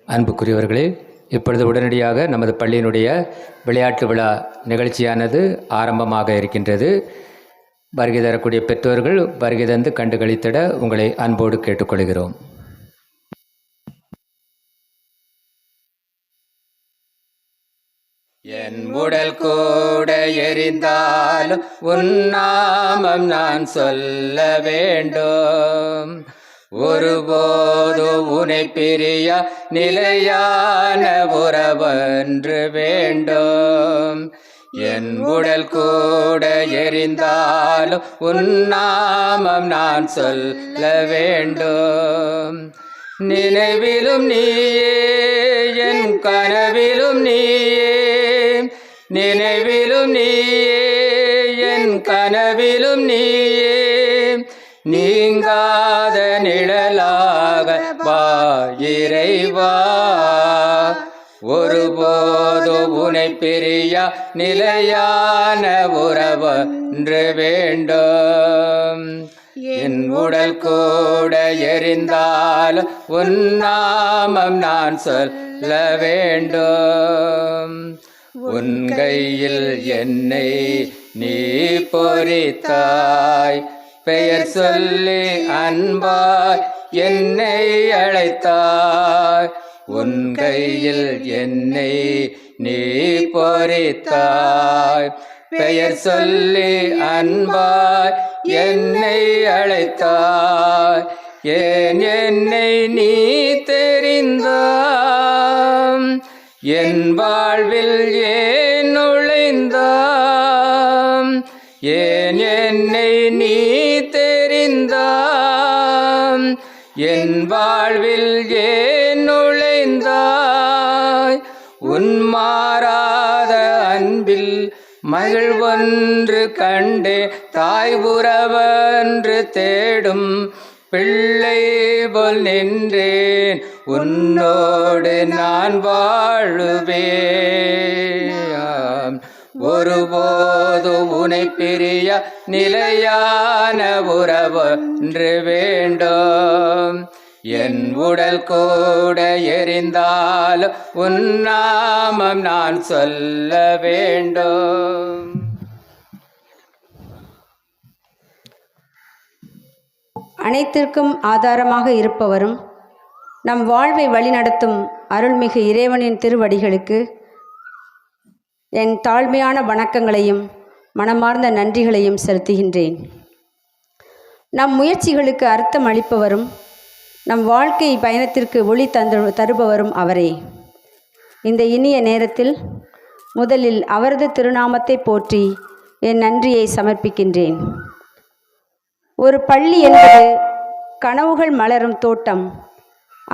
அன்புக்குரியவர்களே, இப்பொழுது உடனடியாக நமது பள்ளியினுடைய விளையாட்டு விழா நிகழ்ச்சியானது ஆரம்பமாக இருக்கின்றது. வருகை தரக்கூடிய பெற்றோர்கள் வருகை தந்து கண்டுகளித்திட உங்களை அன்போடு கேட்டுக்கொள்கிறோம். என் உடல் கூட எரிந்தாலும் உன் நாமம் நான் சொல்ல வேண்டும். ஒருபோது உனை பிரிய நிலையான உறவன்று வேண்டும். என் உடல் கூட எரிந்தாலும் உன் நாமம் நான் சொல்ல வேண்டும். நினைவிலும் நீயே, என் கனவிலும் நீயே, நினைவிலும் நீயே, என் கனவிலும் நீயே, நீங்காத நிழலாக வா இறைவா. ஒருபோது உனை பிரிய நிலையான உறவன்று வேண்டும். என் உடல் கூட எரிந்தாலும் உன் நாமம் நான் சொல்ல வேண்டும். உன் கையில் என்னை நீ பொறித்தாய், பெயர் சொல்லி அன்பாய் என்னை அழைத்தாய். உன் கையில் என்னை நீ பொறித்தாய், பெயர் சொல்லி அன்பாய் என்னை அழைத்தாய். ஏன் என்னை நீ தெரிந்தாய், என் வாழ்வில் ஏன் நுழைந்தாய். ஏன் என்னை நீ தெரிந்தாய், என் வாழ்வில் ஏன் நுழைந்தாய். உன் மாறாத அன்பில் மகிழ்வொன்று கண்டே, தாய் உறவன்று தேடும் பிள்ளை போல் நின்றேன். உன்னோடு நான் வாழுவேன். ஒருபோது உனை பிரிய நிலையான உறவொன்று வேண்டும். என் உடல் கூட எரிந்தாலும் உன் நாமம் நான் சொல்ல வேண்டும். அனைத்திற்கும் ஆதாரமாக இருப்பவரும் நம் வாழ்வை வழிநடத்தும் அருள்மிகு இறைவனின் திருவடிகளுக்கு என் தாழ்மையான வணக்கங்களையும் மனமார்ந்த நன்றிகளையும் செலுத்துகின்றேன். நம் முயற்சிகளுக்கு அர்த்தம் அளிப்பவரும் நம் வாழ்க்கை பயணத்திற்கு ஒளி தருபவரும் அவரே. இந்த இனிய நேரத்தில் முதலில் அவரது திருநாமத்தை போற்றி என் நன்றியை சமர்ப்பிக்கின்றேன். ஒரு பள்ளி என்பது கனவுகள் மலரும் தோட்டம்,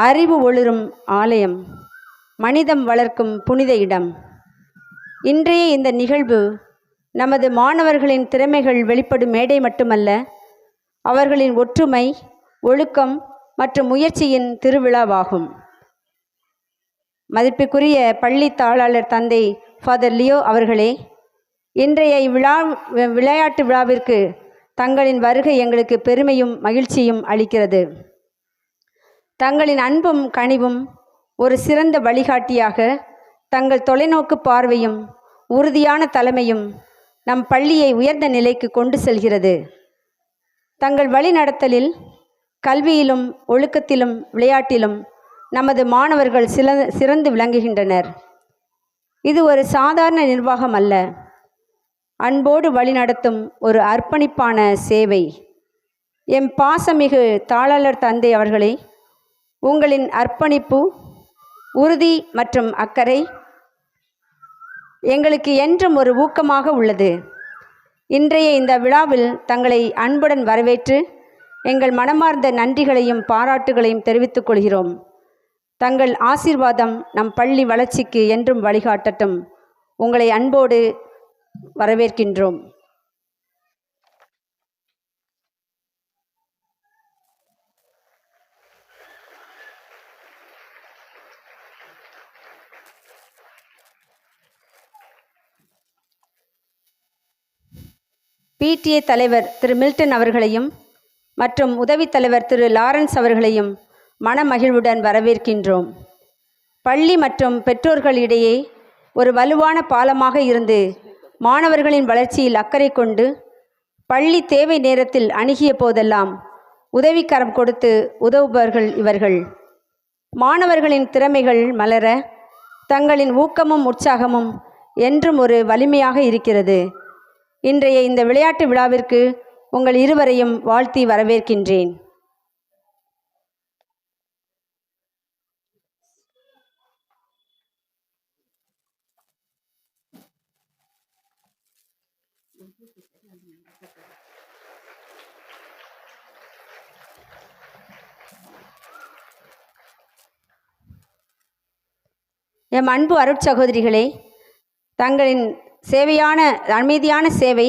அறிவு ஒளிரும் ஆலயம், மனிதம் வளர்க்கும் புனித இடம். இன்றைய இந்த நிகழ்வு நமது மாணவர்களின் திறமைகள் வெளிப்படும் மேடை மட்டுமல்ல, அவர்களின் ஒற்றுமை, ஒழுக்கம் மற்றும் முயற்சியின் திருவிழாவாகும். மதிப்புக்குரிய பள்ளி தாளாளர் தந்தை ஃபாதர் லியோ அவர்களே, இன்றைய விளையாட்டு விழாவிற்கு தங்களின் வருகை எங்களுக்கு பெருமையும் மகிழ்ச்சியும் அளிக்கிறது. தங்களின் அன்பும் கனிவும் ஒரு சிறந்த வழிகாட்டியாக, தங்கள் தொலைநோக்கு பார்வையும் உறுதியான தலைமையும் நம் பள்ளியை உயர்ந்த நிலைக்கு கொண்டு செல்கிறது. தங்கள் வழிநடத்தலில் கல்வியிலும் ஒழுக்கத்திலும் விளையாட்டிலும் நமது மாணவர்கள் சிறந்து விளங்குகின்றனர். இது ஒரு சாதாரண நிர்வாகம் அல்ல, அன்போடு வழிநடத்தும் ஒரு அர்ப்பணிப்பான சேவை. எம் பாசமிகு தாளாளர் தந்தை அவர்களே, உங்களின் அர்ப்பணிப்பு, உறுதி மற்றும் அக்கறை எங்களுக்கு என்றும் ஒரு ஊக்கமாக உள்ளது. இன்றைய இந்த விழாவில் தங்களை அன்புடன் வரவேற்று எங்கள் மனமார்ந்த நன்றிகளையும் பாராட்டுகளையும் தெரிவித்துக் கொள்கிறோம். தங்கள் ஆசீர்வாதம் நம் பள்ளி வளர்ச்சிக்கு என்றும் வழிகாட்டட்டும். உங்களை அன்போடு வரவேற்கின்றோம். PTA தலைவர் திரு மில்டன் அவர்களையும் மற்றும் உதவித் தலைவர் திரு லாரன்ஸ் அவர்களையும் மனமகிழ்வுடன் வரவேற்கின்றோம். பள்ளி மற்றும் பெற்றோர்களிடையே ஒரு வலுவான பாலமாக இருந்து மாணவர்களின் வளர்ச்சியில் அக்கறை கொண்டு பள்ளி தேவை நேரத்தில் அணுகிய போதெல்லாம் உதவிக்கரம் கொடுத்து உதவுபவர்கள் இவர்கள். மாணவர்களின் திறமைகள் மலர தங்களின் ஊக்கமும் உற்சாகமும் என்றும் ஒரு வலிமையாக இருக்கிறது. இன்றைய இந்த விளையாட்டு விழாவிற்கு உங்கள் இருவரையும் வாழ்த்தி வரவேற்கின்றேன். எம் அன்பு அருட்சகோதரிகளே, தங்களின் அமைதியான சேவை,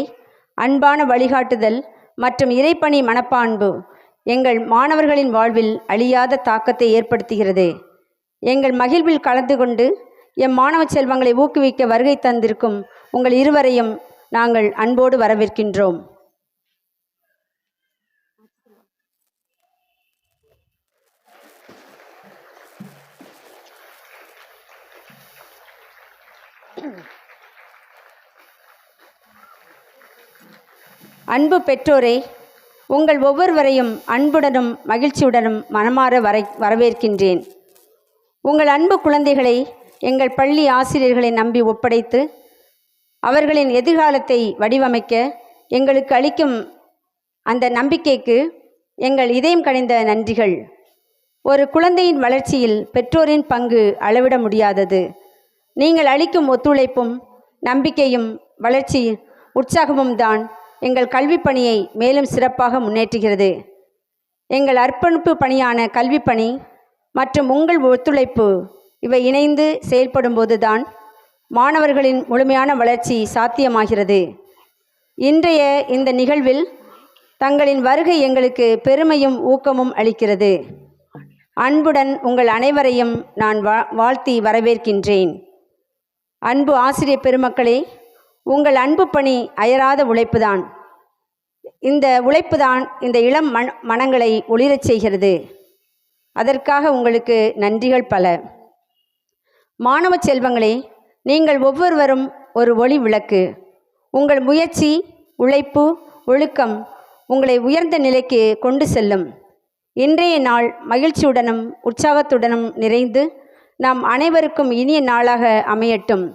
அன்பான வழிகாட்டுதல் மற்றும் இறைப்பணி மனப்பான்பு எங்கள் மாணவர்களின் வாழ்வில் அழியாத தாக்கத்தை ஏற்படுத்துகிறது. எங்கள் மகிழ்வில் கலந்து கொண்டு எம் மாணவ செல்வங்களை ஊக்குவிக்க வருகை தந்திருக்கும் உங்கள் இருவரையும் நாங்கள் அன்போடு வரவேற்கின்றோம். அன்பு பெற்றோரே, உங்கள் ஒவ்வொருவரையும் அன்புடனும் மகிழ்ச்சியுடனும் மனமாற வரவேற்கின்றேன். உங்கள் அன்பு குழந்தைகளை எங்கள் பள்ளி ஆசிரியர்களை நம்பி ஒப்படைத்து அவர்களின் எதிர்காலத்தை வடிவமைக்க எங்களுக்கு அளிக்கும் அந்த நம்பிக்கைக்கு எங்கள் இதயம் கனிந்த நன்றிகள். ஒரு குழந்தையின் வளர்ச்சியில் பெற்றோரின் பங்கு அளவிட முடியாதது. நீங்கள் அளிக்கும் ஒத்துழைப்பும் நம்பிக்கையும் வளர்ச்சி உற்சாகமும் தான் எங்கள் கல்வி பணியை மேலும் சிறப்பாக முன்னேற்றுகிறது. எங்கள் அர்ப்பணிப்பு பணியான கல்வி பணி மற்றும் உங்கள் ஒத்துழைப்பு இவை இணைந்து செயல்படும் போதுதான் மாணவர்களின் முழுமையான வளர்ச்சி சாத்தியமாகிறது. இன்றைய இந்த நிகழ்வில் தங்களின் வருகை எங்களுக்கு பெருமையும் ஊக்கமும் அளிக்கிறது. அன்புடன் உங்கள் அனைவரையும் நான் வாழ்த்தி வரவேற்கின்றேன். அன்பு ஆசிரியர் பெருமக்களே, உங்கள் அன்பு பணி அயராத உழைப்புதான். இந்த உழைப்புதான் இந்த இளம் மனங்களை ஒளிரச் செய்கிறது. அதற்காக உங்களுக்கு நன்றிகள் பல. மாணவ செல்வங்களே, நீங்கள் ஒவ்வொருவரும் ஒரு ஒளி விளக்கு. உங்கள் முயற்சி, உழைப்பு, ஒழுக்கம் உங்களை உயர்ந்த நிலைக்கு கொண்டு செல்லும். இன்றைய நாள் மகிழ்ச்சியுடனும் உற்சாகத்துடனும் நிறைந்து நாம் அனைவருக்கும் இனிய நாளாக அமையட்டும்.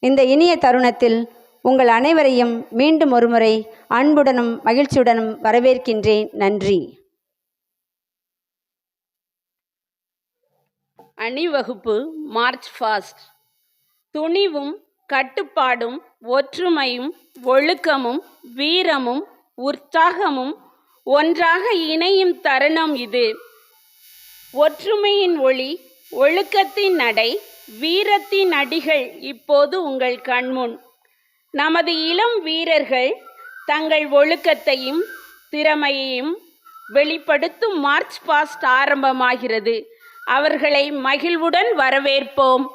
இந்த இனிய தருணத்தில் உங்கள் அனைவரையும் மீண்டும் ஒருமுறை அன்புடனும் மகிழ்ச்சியுடனும் வரவேற்கின்றேன். நன்றி. அணிவகுப்பு மார்ச் ஃபாஸ்ட். துணிவும் கட்டுப்பாடும் ஒற்றுமையும் ஒழுக்கமும் வீரமும் உற்சாகமும் ஒன்றாக இணையும் தருணம் இது. ஒற்றுமையின் ஒளி, ஒழுக்கத்தின் நடை, வீரத்தின் அடிகள் இப்போது உங்கள் கண்முன். நமது இளம் வீரர்கள் தங்கள் ஒழுக்கத்தையும் திறமையையும் வெளிப்படுத்தும் மார்ச் பாஸ்ட் ஆரம்பமாகிறது. அவர்களை மகிழ்வுடன் வரவேற்போம்.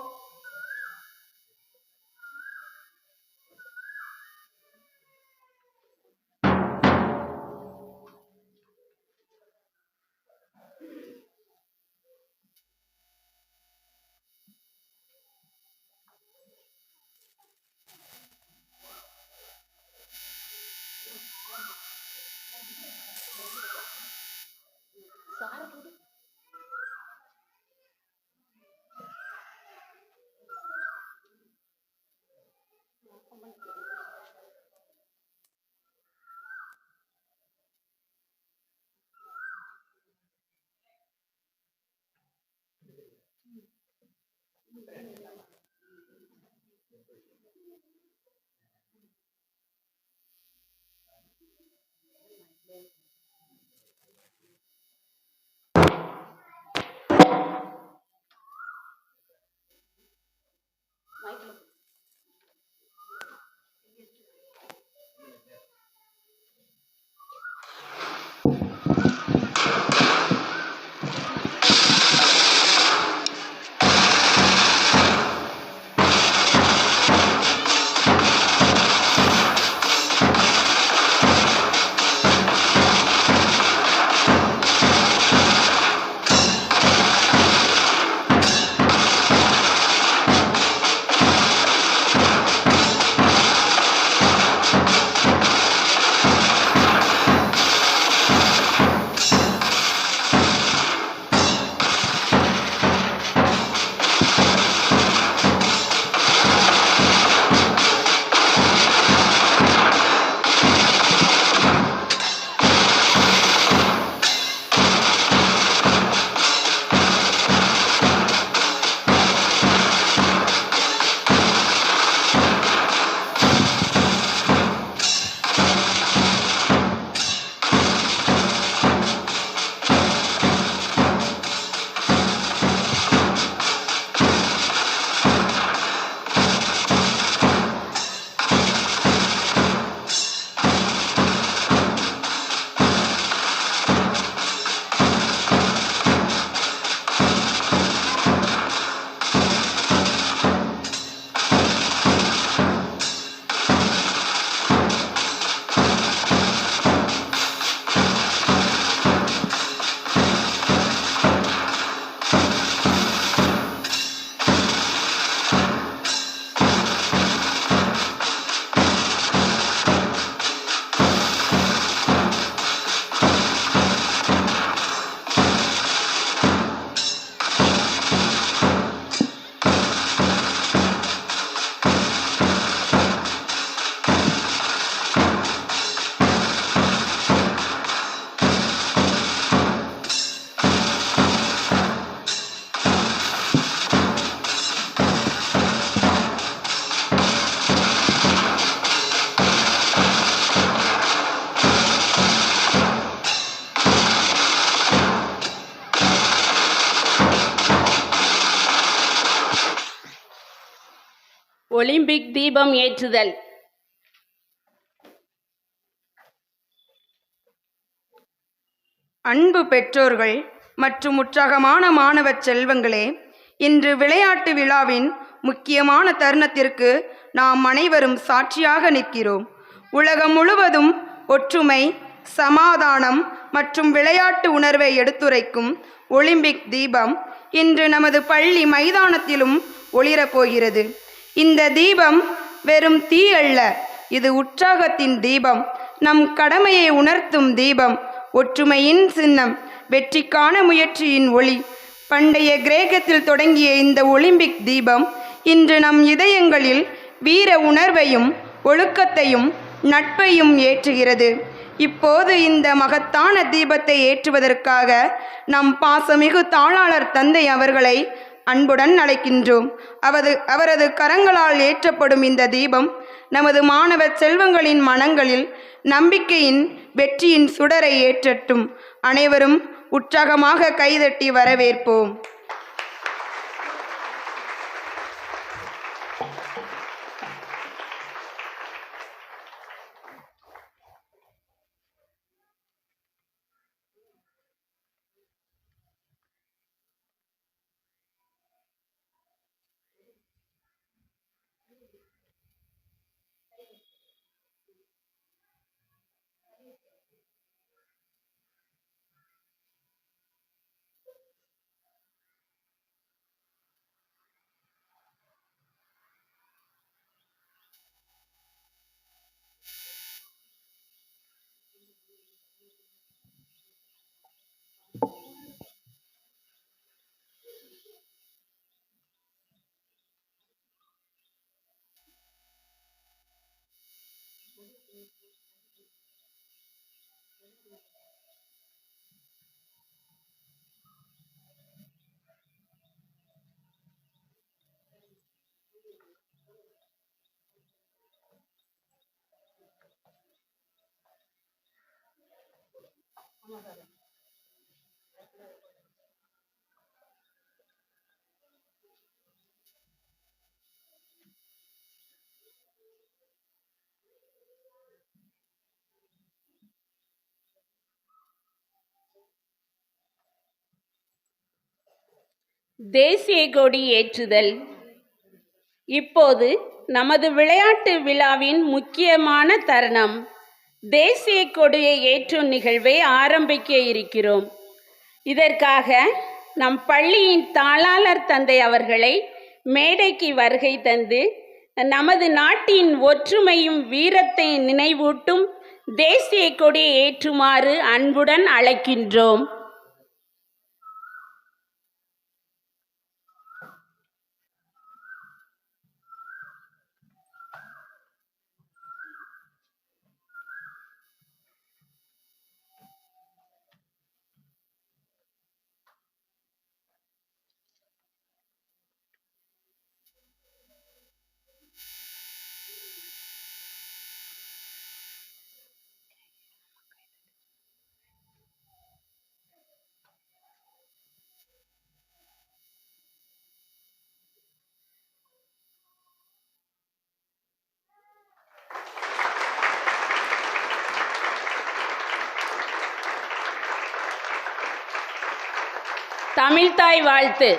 ஒலிம்பிக் தீபம் ஏற்றுதல். அன்பு பெற்றோர்கள் மற்றும் உற்சாகமான மாணவ செல்வங்களே, இன்று விளையாட்டு விழாவின் முக்கியமான தருணத்திற்கு நாம் அனைவரும் சாட்சியாக நிற்கிறோம். உலகம் முழுவதும் ஒற்றுமை, சமாதானம் மற்றும் விளையாட்டு உணர்வை எடுத்துரைக்கும் ஒலிம்பிக் தீபம் இன்று நமது பள்ளி மைதானத்திலும் ஒளிரப்போகிறது. இந்த தீபம் வெறும் தீ அல்ல, இது உற்சாகத்தின் தீபம், நம் கடமையை உணர்த்தும் தீபம், ஒற்றுமையின் சின்னம், வெற்றிக்கான முயற்சியின் ஒளி. பண்டைய கிரேக்கத்தில் தொடங்கிய இந்த ஒலிம்பிக் தீபம் இன்று நம் இதயங்களில் வீர உணர்வையும் ஒழுக்கத்தையும் நட்பையும் ஏற்றுகிறது. இப்போது இந்த மகத்தான தீபத்தை ஏற்றுவதற்காக நம் பாசமிகு தாளாளர் தந்தை அவர்களை அன்புடன் அழைக்கின்றோம். அவரது கரங்களால் ஏற்றப்படும் இந்த தீபம் நமது மாணவ செல்வங்களின் மனங்களில் நம்பிக்கையின் வெற்றியின் சுடரை ஏற்றட்டும். அனைவரும் உற்சாகமாக கைதட்டி வரவேற்போம். தேசிய கொடி ஏற்றுதல். இப்போது நமது விளையாட்டு விழாவின் முக்கியமான தருணம். தேசிய கொடியை ஏற்றும் நிகழ்வை ஆரம்பிக்க இருக்கிறோம். இதற்காக நம் பள்ளியின் தாளாளர் தந்தை அவர்களை மேடைக்கு வருகை தந்து நமது நாட்டின் ஒற்றுமையும் வீரத்தை நினைவூட்டும் தேசிய கொடியை ஏற்றுமாறு அன்புடன் அழைக்கின்றோம். தமிழ்த்தாய் வாழ்த்து.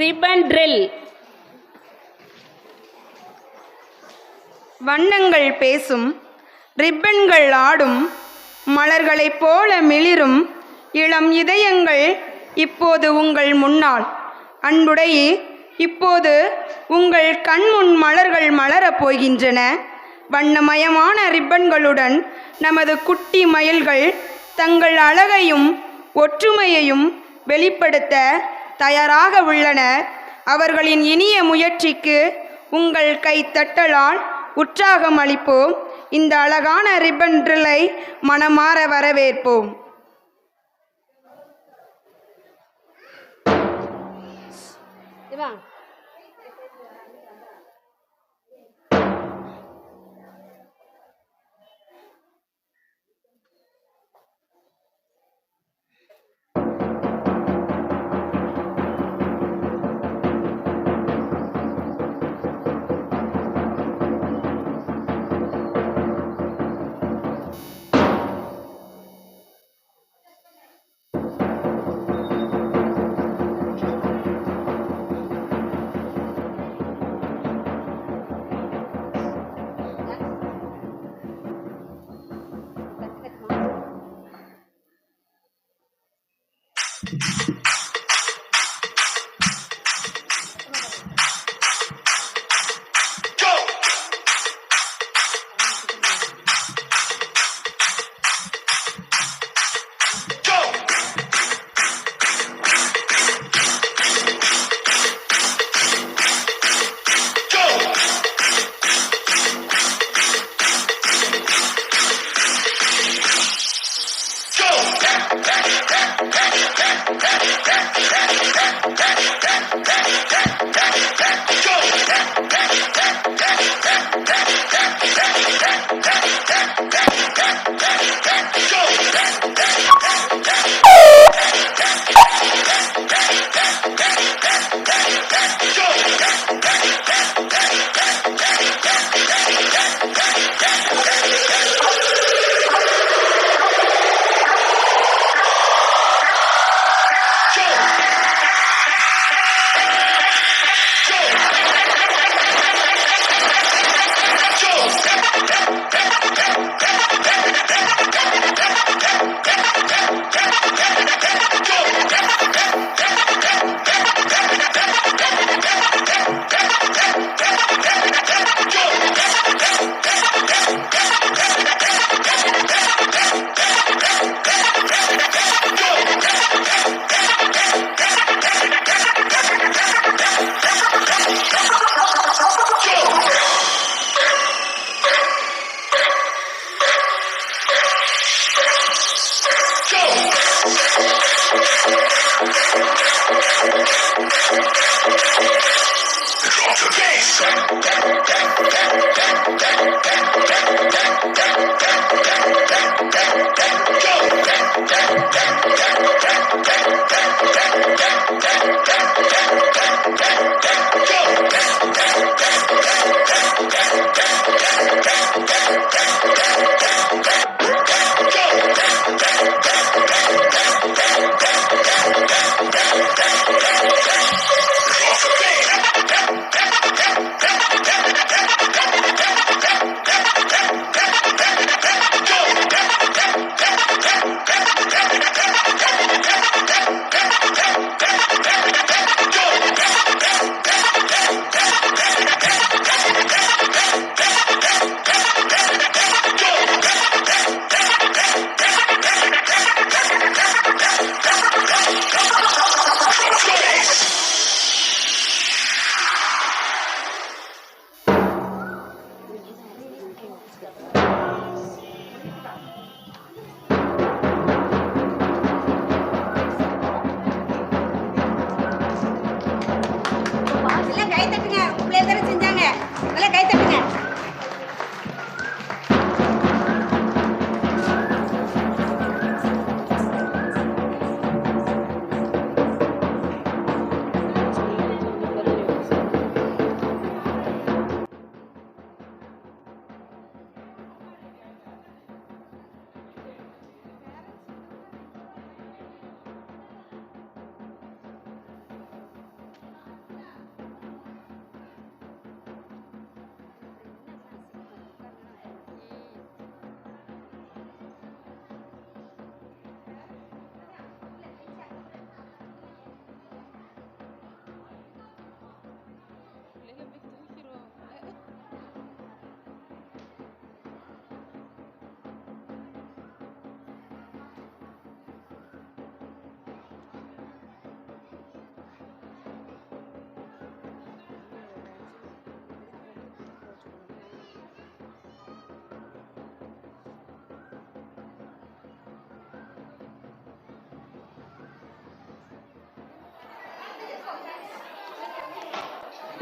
Ribbon drill. வண்ணங்கள் பேசும், ரிப்பன்கள் ஆடும், மலர்களைப் போல மிளிரும் இளம் இதயங்கள் இப்போது உங்கள் முன்னால். அன்புடையே, இப்போது உங்கள் கண்முன் மலர்கள் மலரப் போகின்றன. வண்ணமயமான ரிப்பன்களுடன் நமது குட்டி மயில்கள் தங்கள் அழகையும் ஒற்றுமையையும் வெளிப்படுத்த தயாராக உள்ளன. அவர்களின் இனிய முயற்சிக்கு உங்கள் கைத்தட்டலால் உற்சாகம் அளிப்போம். இந்த அழகான ரிப்பன் ட்ரில்லை மனமாற வரவேற்போம்.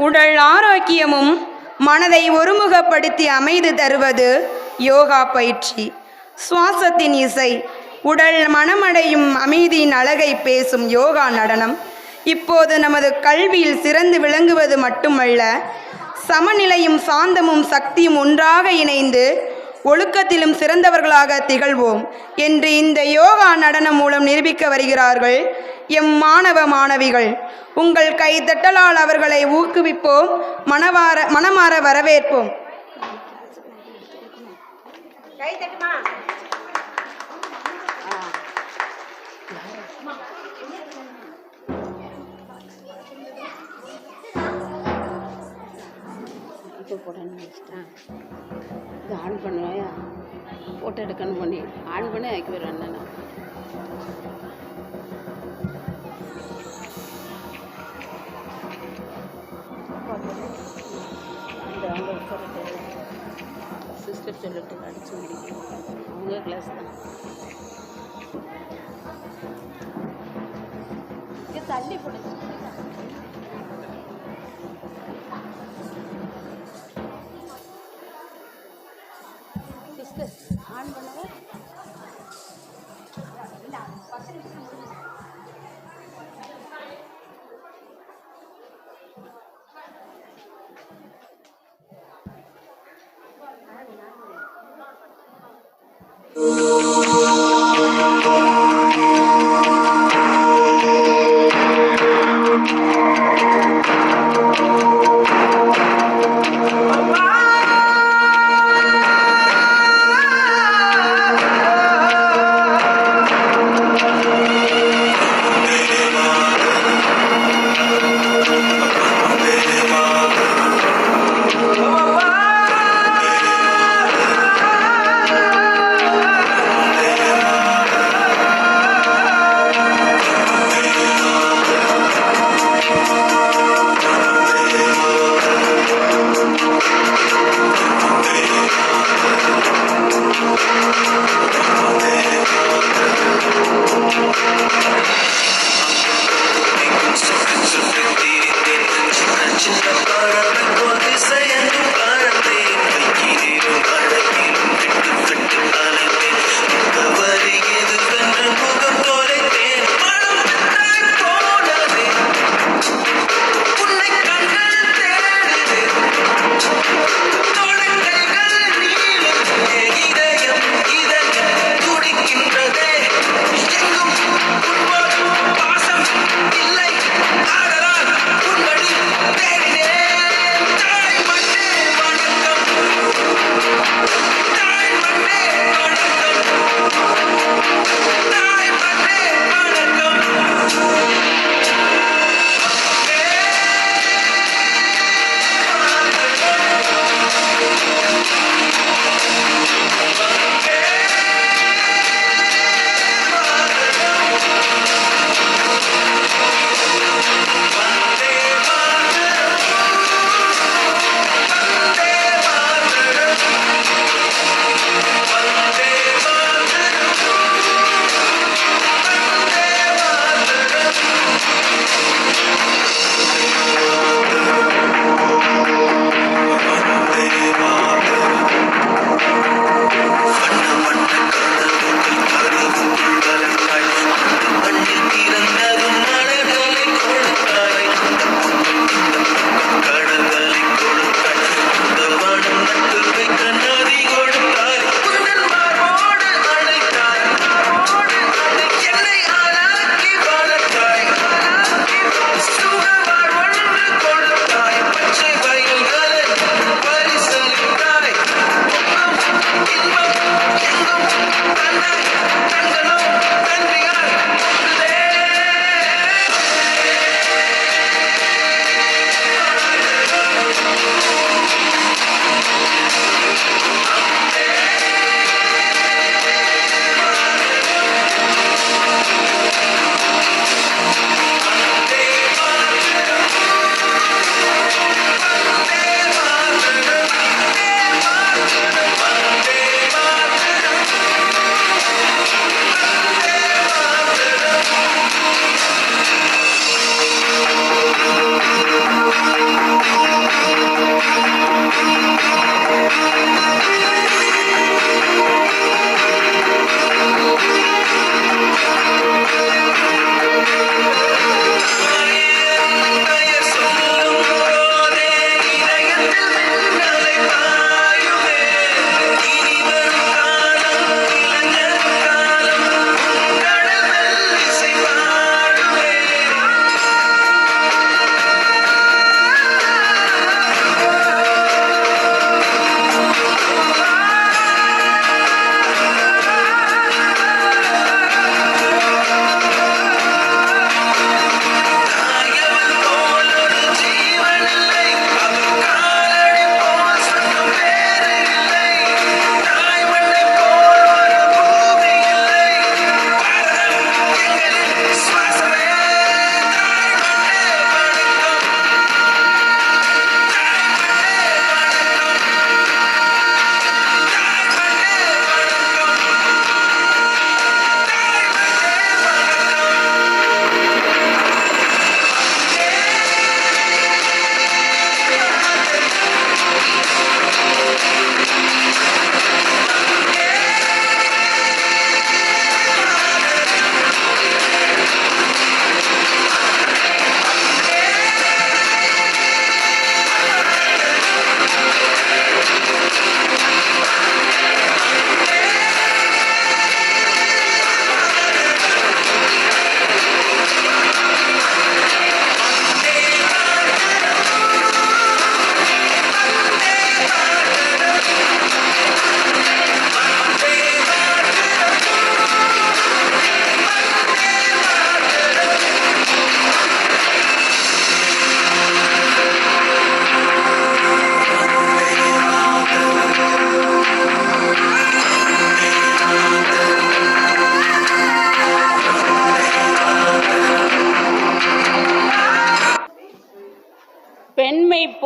உடல் ஆரோக்கியமும் மனதை ஒருமுகப்படுத்தி அமைதி தருவது யோகா பயிற்சி. சுவாசத்தின் இசை உடல் மனமடையும் அமைதியின் அழகை பேசும் யோகா நடனம் இப்போது நமது கல்வியில் சிறந்து விளங்குவது மட்டுமல்ல, சமநிலையும் சாந்தமும் சக்தியும் ஒன்றாக இணைந்து ஒழுக்கத்திலும் சிறந்தவர்களாக திகழ்வோம் என்று இந்த யோகா நடனம் மூலம் நிரூபிக்க வருகிறார்கள் எம் மாணவ மாணவிகள். உங்கள் கைதட்டலால் அவர்களை ஊக்குவிப்போம், மனமாற வரவேற்போம். இது ஆன் பண்ணுவேன், ஃபோட்டோ எடுக்கணும் பண்ணி ஆன் பண்ணி ஆக்கி வருவேன் நான். சிஸ்டர் சொல்லிட்டு அடிச்சு முடிக்கும், அவங்க கிளாஸ் தான். தள்ளி போடுங்க. ஆன் பண்ணவே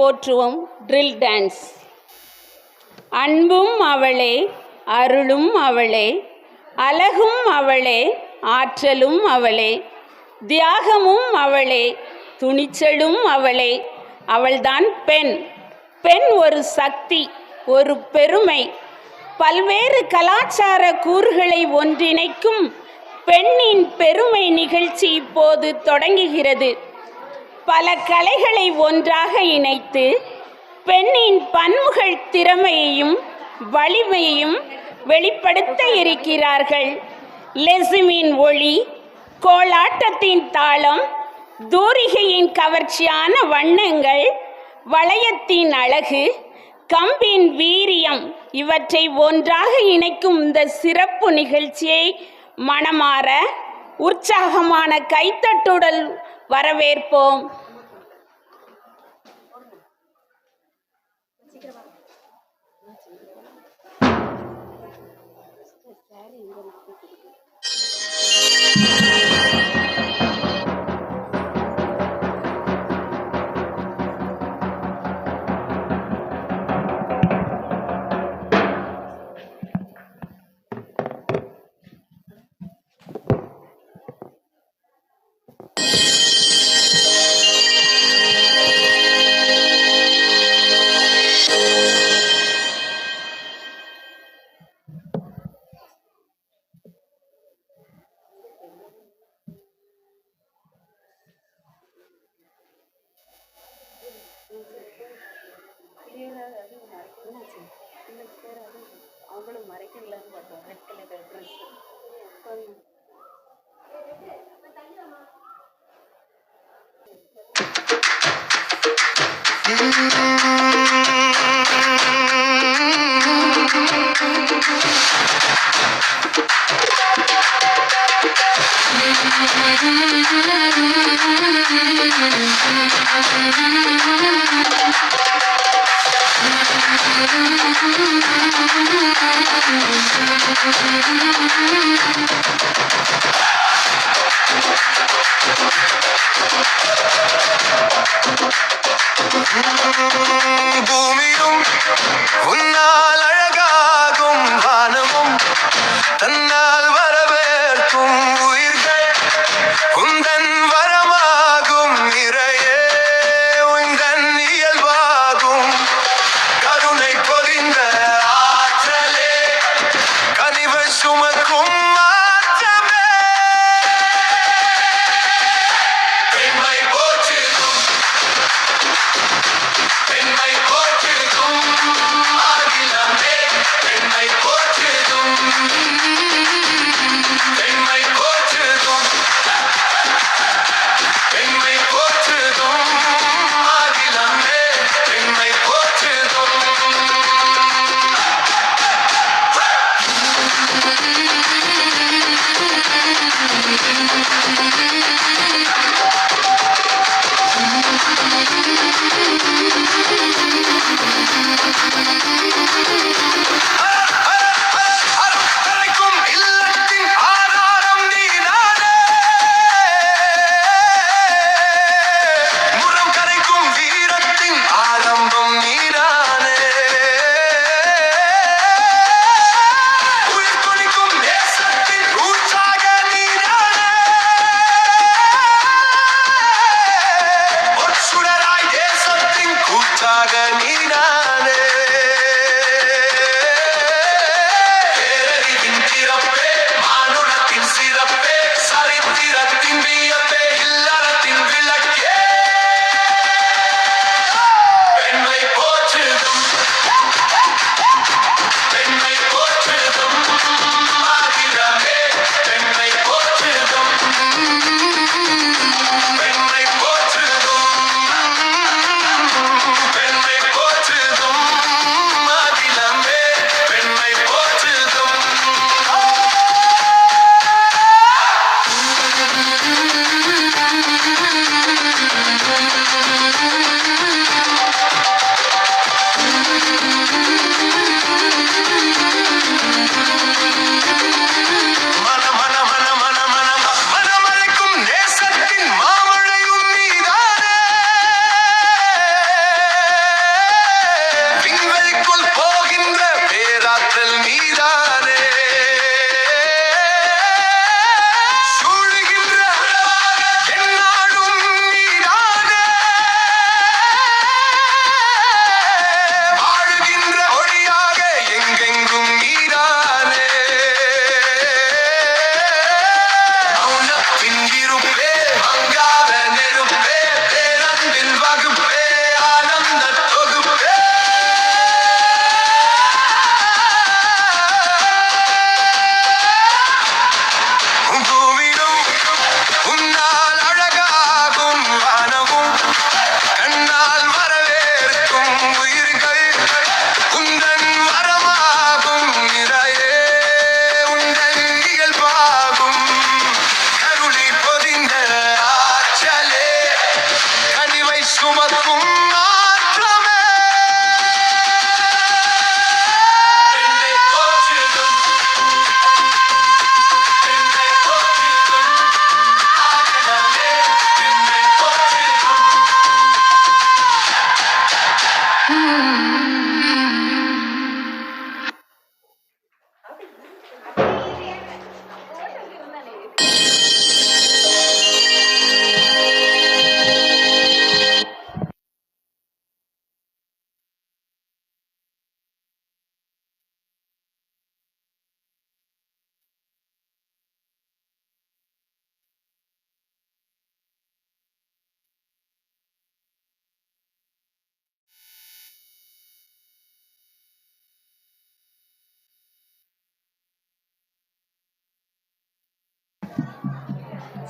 போற்றுவோம் ட்ரில் டான்ஸ். அன்பும் அவளே, அருளும் அவளே, அழகும் அவளே, ஆற்றலும் அவளே, தியாகமும் அவளே, துணிச்சலும் அவளே. அவள்தான் பெண். பெண் ஒரு சக்தி, ஒரு பெருமை. பல்வேறு கலாச்சார கூறுகளை ஒன்றிணைக்கும் பெண்ணின் பெருமை நிகழ்ச்சி இப்போது தொடங்குகிறது. பல கலைகளை ஒன்றாக இணைத்து பெண்ணின் பன்முகத் திறமையையும் வலிமையையும் வெளிப்படுத்த இருக்கிறார்கள். லெசுமின் ஒளி, கோலாட்டத்தின் தாளம், தூரிகையின் கவர்ச்சியான வண்ணங்கள், வளையத்தின் அழகு, கம்பின் வீரியம் இவற்றை ஒன்றாக இணைக்கும் இந்த சிறப்பு நிகழ்ச்சியை மனமாற உற்சாகமான கைத்தட்டுடன் வரவேற்போம். அவங்களும் மறைக்கலான்னு பார்த்தோம். ரெட் கலர் ட்ரெஸ் பூமியும் உன்னால் அழகாகும், வானமும் தன்னால் வரவேற்கும், உயிர்கள் உந்தன் வரமாகும், இறையே உந்தன் இயல்பாகும். கருணை பொழிந்த ஆற்றலே, கனிவை சுமக்கும் மாற்றமே, பெண்மை போற்றிடும், பெண்மை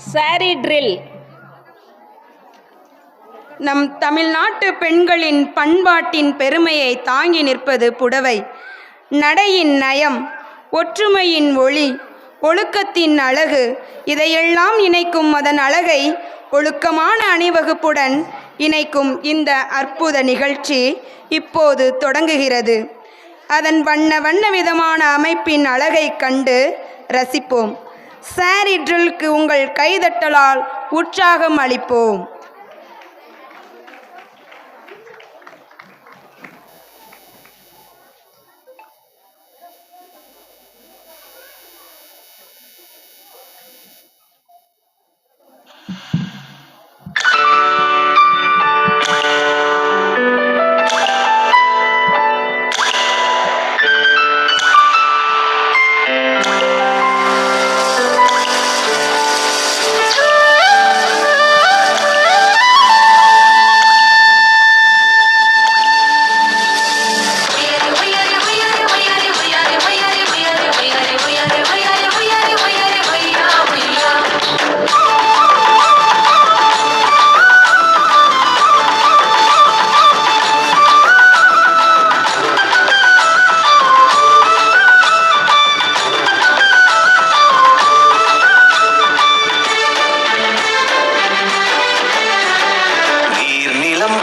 சாரி ட்ரில். நம் தமிழ்நாட்டு பெண்களின் பண்பாட்டின் பெருமையை தாங்கி நிற்பது புடவை. நடையின் நயம், ஒற்றுமையின் ஒளி, ஒழுக்கத்தின் அழகு, இதையெல்லாம் இணைக்கும் அதன் அழகை ஒழுக்கமான அணிவகுப்புடன் இணைக்கும் இந்த அற்புத நிகழ்ச்சி இப்போது தொடங்குகிறது. அதன் வண்ண வண்ண விதமான அமைப்பின் அழகை கண்டு ரசிப்போம். சாரி ட்ரில்க்கு உங்கள் கைதட்டலால் உற்சாகம் அளிப்போம்.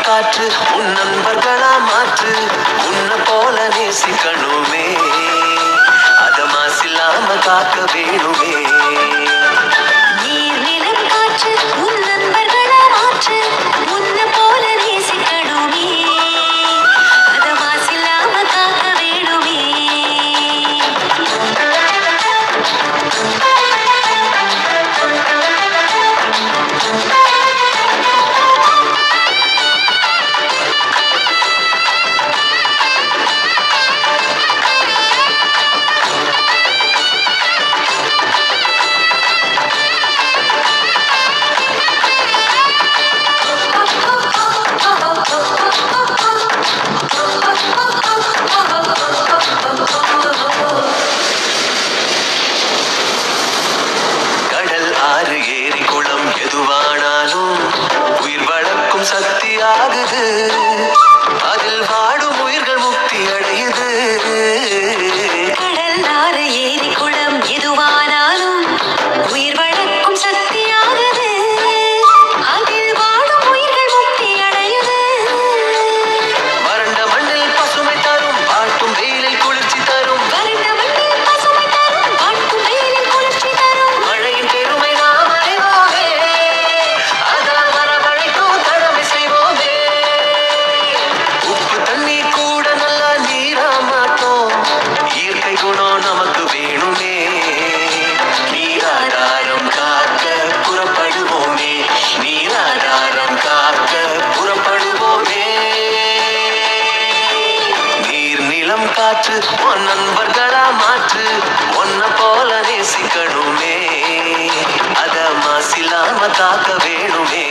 காற்று உன் நண்பர்களா மாற்று, உன்னை போல நேசிக்கணுமே, அத மாசில்லாம காக்க வேணுமே. நீர் நிலம் காற்று உன் நண்பர்களா மாற்று, உன்னை போல நேசிக்கணுமே, அத மாசில்லாம காக்க வேணுமே. கடல் ஆறு ஏரி குளம் எதுவானாலும் உயிர் வளர்க்கும் சக்தி ஆகுது, அதில் வாடும் உயிர்கள் முக்தி அடையுது. கடல் ஆறு ஏரி குளம் எதுவானாலும் உயிர் வளர்க்கும் சக்தியாகுது, அதில் வாடும் உயிர்கள் முக்தி அடையுது. வறண்ட மண்ணில் பசுமை தரும் பாட்டும் வெயிலை குளிர்ச்சி தரும், வறண்ட மண்ணில் பசுமை தரும் பாட்டும் வெயிலில் குளிர்ச்சி தரும். மழையின் பெருமை நாம் அறிவோமே, அதான் வரவழைக்கும் கடமை செய்வோமே. உப்பு தண்ணீர் கூட நல்லா நீரா மாட்டோம், இயற்கை குணம் நமக்கு வேணுமே. நீராதாரம் காக்க புறப்படுவோமே, நீராதாரம் காக்க புறப்படுவோமே. நீர் நிலம் காற்று உன் நண்பர்களா மாற்று, உன்னை போல நேசிக்கணுமே, அத மாசில்லாம காக்க வேணுமே.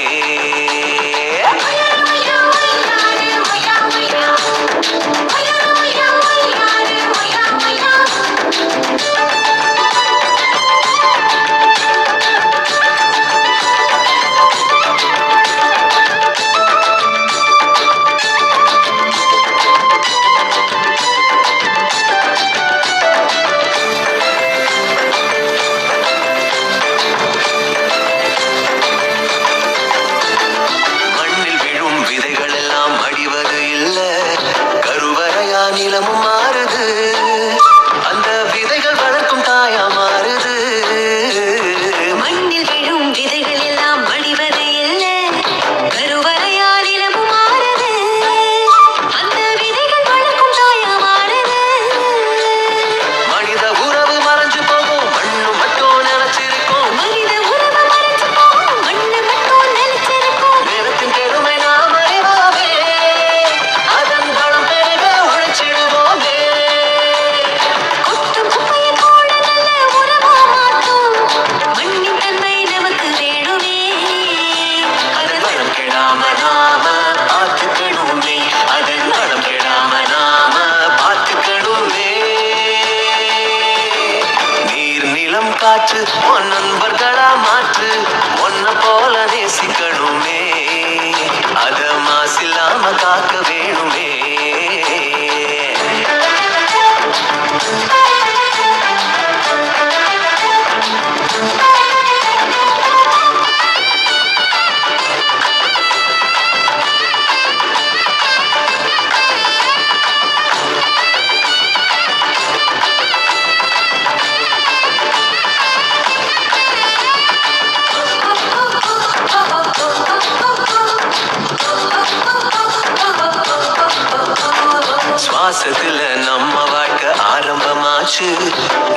சுவாசத்துல நம்ம வாழ்க்கை ஆரம்பமாச்சு.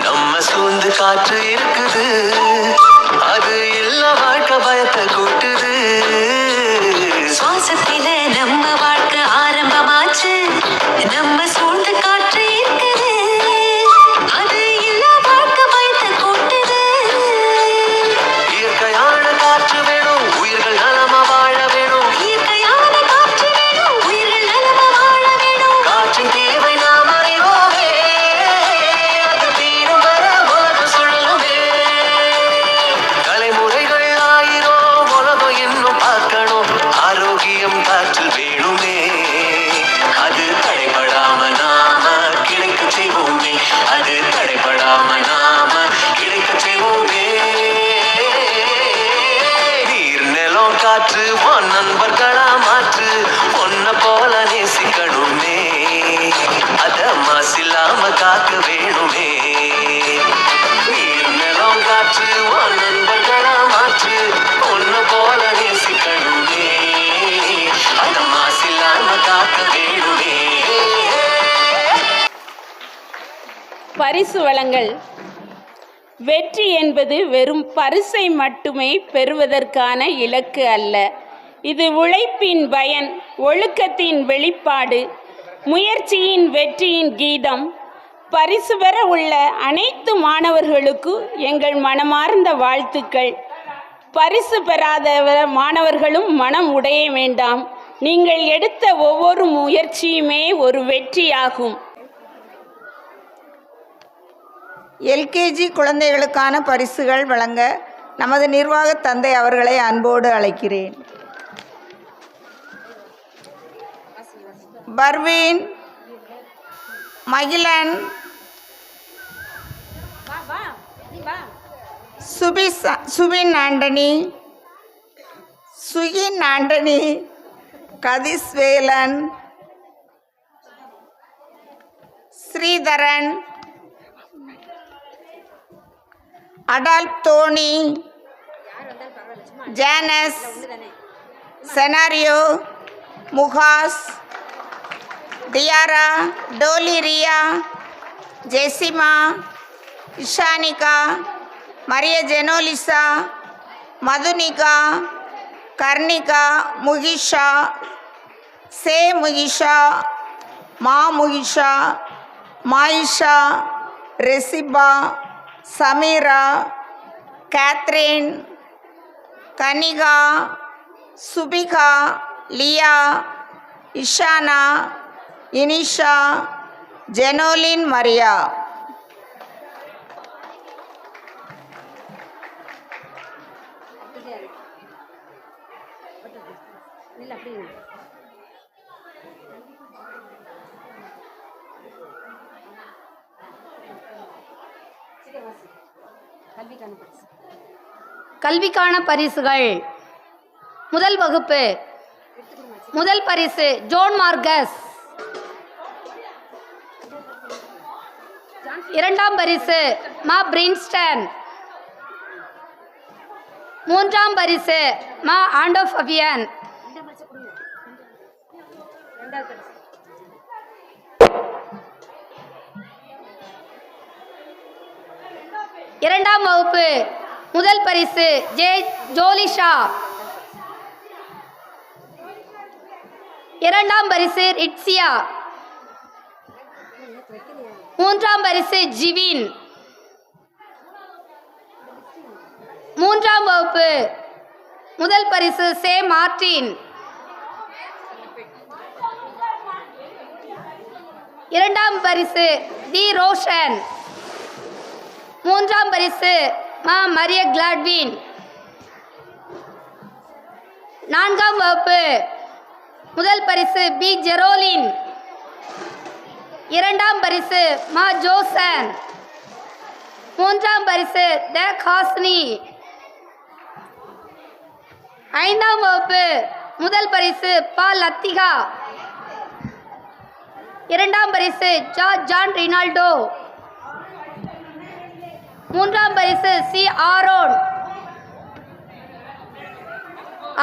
நம்ம சூழ்ந்து காற்று இருக்குது, அது இல்ல வாழ்க்கை பயத்தை கூட்டுது. சுவாசத்தில நம்ம வாழ்க்கை ஆரம்பமாச்சு. நம்ம சூழ்ந்து காற்று இருக்குது, அது இல்ல வாழ்க்கை பயத்தை கூட்டுது. இயற்கையான காற்று வேணும், உயிர்கள் நலமா வாழ வேணும். இயற்கையான காற்று வேணும், உயிர்கள் நலமா வாழ வேணும். காற்றின் தேவை நாம் அறிவோமே, அது தீரும் வர உலகம் சுழலுமே. தலைமுறைகள் ஆயிரம் உலகம் இன்னும் பார்க்கணும். ஆரோக்கியம் காற்றில் வேணுமே, அது தடைபடாம நாம கிடைக்க செய்வோமே. அது தடைபடாம நாம கிடைக்க செய்வோமே. நீர் நிலம் காற்று உன் நண்பர்களா மாற்று. ஒன்ன போல நேசிக்கணுமே, அத மாசில்லாம காக்க வேணுமே. நீர் நிலம் காற்று உன் நண்பர்களா மாற்று. ஒன்ன போல நேசிக்கணுமே, அத மாசில்லாம காக்க வேணுமே. பரிசு வழங்கல். வெற்றி என்பது வெறும் பரிசை மட்டுமே பெறுவதற்கான இலக்கு அல்ல. இது உழைப்பின் பயன், ஒழுக்கத்தின் வெளிப்பாடு, முயற்சியின் வெற்றியின் கீதம். பரிசு பெற உள்ள அனைத்து மாணவர்களுக்கு எங்கள் மனமார்ந்த வாழ்த்துக்கள். பரிசு பெறாத மாணவர்களும் மனம் உடைய வேண்டாம். நீங்கள் எடுத்த ஒவ்வொரு முயற்சியுமே ஒரு வெற்றியாகும். எல்கேஜி குழந்தைகளுக்கான பரிசுகள் வழங்க நமது நிர்வாக தந்தை அவர்களை அன்போடு அழைக்கிறேன். பர்வீன், மகிழன், சுபின் ஆண்டனி, சுகின் ஆண்டனி, கதிஸ்வேலன், ஸ்ரீதரன், அடால்ப் தோனி, ஜானஸ், செனாரியோ, முகாஸ், டியாரா, டோலி ரியா, ஜெசிமா, இஷானிகா, மரிய ஜெனோலிசா, மதுனிகா, கர்ணிகா, முகிஷா, சே முகிஷா, மா முகிஷா, மாயிஷா, ரெசிபா, சமீரா, கேத்ரின், கனிகா, சுபிகா, லியா, இஷானா, இனிஷா, ஜெனோலின் மரியா. கல்விக்கான பரிசுகள். முதல் வகுப்பு முதல் பரிசு ஜோன் மார்கஸ். இரண்டாம் பரிசு மா பிரின்ஸ்டன். மூன்றாம் பரிசு மா ஆண்டோஃபபியன். இரண்டாம் வகுப்பு முதல் பரிசு ஜே ஜோலிஷா. இரண்டாம் பரிசு இட்சியா. மூன்றாம் பரிசு ஜிவின். மூன்றாம் வகுப்பு முதல் பரிசு சே மார்டின். இரண்டாம் பரிசு டி ரோஷன். மூன்றாம் பரிசு மா மரிய கிளாட்வின். நான்காம் வகுப்பு முதல் பரிசு பி ஜெரோலின். இரண்டாம் பரிசு மா ஜோசன். மூன்றாம் பரிசு த ஹாஸ்னி. ஐந்தாம் வகுப்பு முதல் பரிசு பா லத்திகா. இரண்டாம் பரிசு ஜான் ரினால்டோ. மூன்றாம் பரிசு சி ஆரோன்.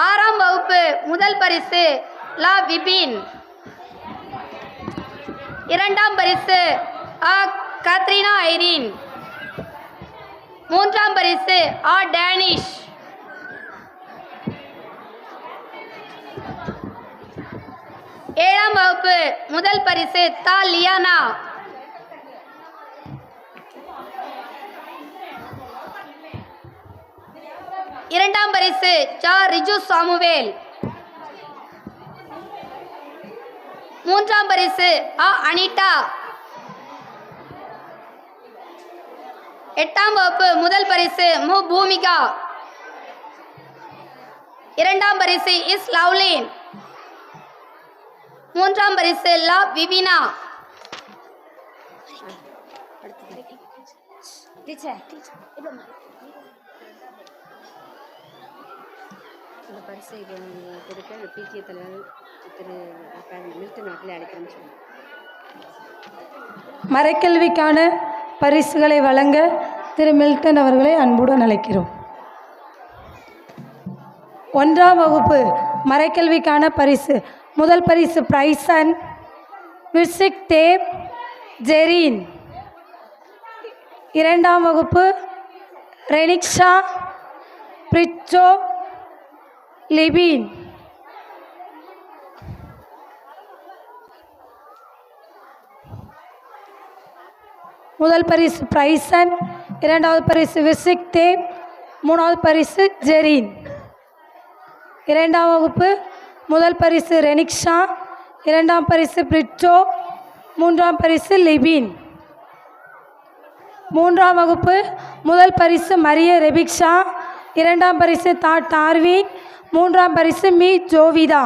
ஆறாம் வகுப்பு முதல் பரிசு லா விபின். இரண்டாம் பரிசு ஆ கத்ரீனா ஐரீன். மூன்றாம் பரிசு ஆ டேனிஷ். ஏழாம் வகுப்பு முதல் பரிசு தா லியானா. இரண்டாம் பரிசு ஜா ரிஜு சாமுவேல். மூன்றாம் பரிசு ஆ அனிதா. எட்டாம் வகுப்பு முதல் பரிசு மு பூமிகா. இரண்டாம் பரிசு இஸ் லவ்லின். மூன்றாம் பரிசு லா விவினா. இந்த பரிசை கொடுக்க பிடிஏ தலைவர் திரு மில்டன் அவர்களை அழைக்கிறேன்னு சொன்னார். மறைக்கல்விக்கான பரிசுகளை வழங்க திரு மில்டன் அவர்களை அன்புடன் அழைக்கிறோம். 1ஆம் வகுப்பு மறைக்கல்விக்கான பரிசு முதல் பரிசு பிரைசன் விர்சிக் தேவ் ஜெரீன். 2ஆம் வகுப்பு ரெனிக்ஷா பிரிச்சோ லிபின். முதல் பரிசு பிரைசன், 2வது பரிசு விர்சிக் தேவ், 3வது பரிசு ஜெரீன். 2ஆம் வகுப்பு முதல் பரிசு ரெனிக்ஷா, 2ஆம் பரிசு பிரிச்சோ, 3ஆம் பரிசு லிபின். 3ஆம் வகுப்பு முதல் பரிசு மரிய ரெபிக்ஷா, 2ஆம் பரிசு தா டார்வின், 3ஆம் பரிசு மீ ஜோவிதா.